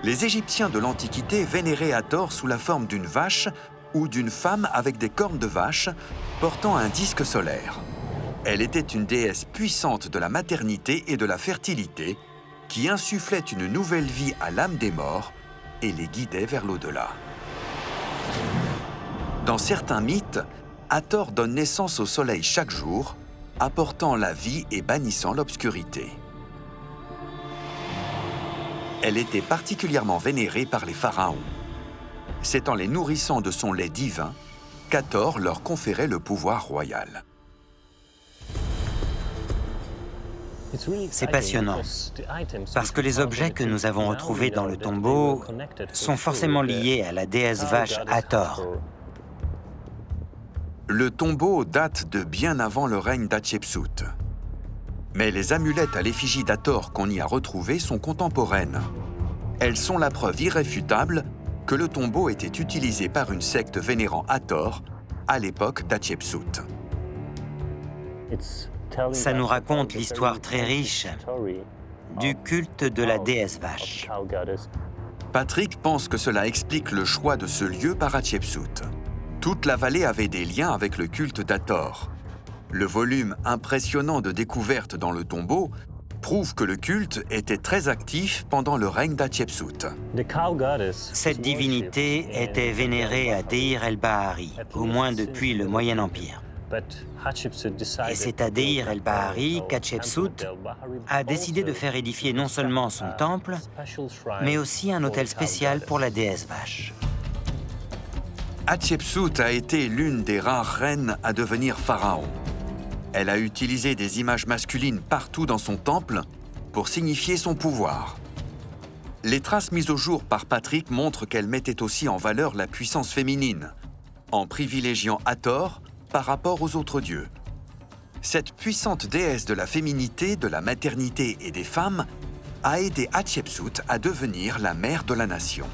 Les Égyptiens de l'Antiquité vénéraient Hathor sous la forme d'une vache ou d'une femme avec des cornes de vache portant un disque solaire. Elle était une déesse puissante de la maternité et de la fertilité qui insufflait une nouvelle vie à l'âme des morts et les guidait vers l'au-delà. Dans certains mythes, Hathor donne naissance au soleil chaque jour, apportant la vie et bannissant l'obscurité. Elle était particulièrement vénérée par les pharaons. C'est en les nourrissant de son lait divin qu'Hathor leur conférait le pouvoir royal. C'est passionnant, parce que les objets que nous avons retrouvés dans le tombeau sont forcément liés à la déesse vache Hathor. Le tombeau date de bien avant le règne d'Hatchepsout. Mais les amulettes à l'effigie d'Hathor qu'on y a retrouvées sont contemporaines. Elles sont la preuve irréfutable que le tombeau était utilisé par une secte vénérant Hathor à l'époque d'Hatchepsout. Ça nous raconte l'histoire très riche du culte de la déesse vache. Patrick pense que cela explique le choix de ce lieu par Hatshepsut. Toute la vallée avait des liens avec le culte d'Hathor. Le volume impressionnant de découvertes dans le tombeau prouve que le culte était très actif pendant le règne d'Hatshepsut. Cette divinité était vénérée à Deir el-Bahari, au moins depuis le Moyen Empire. Et c'est à Deir el-Bahari qu'Hatshepsut a décidé de faire édifier non seulement son temple, mais aussi un autel spécial pour la déesse vache. Hatshepsut a été l'une des rares reines à devenir pharaon. Elle a utilisé des images masculines partout dans son temple pour signifier son pouvoir. Les traces mises au jour par Patrick montrent qu'elle mettait aussi en valeur la puissance féminine, en privilégiant Hathor par rapport aux autres dieux. Cette puissante déesse de la féminité, de la maternité et des femmes a aidé Hatshepsut à devenir la mère de la nation.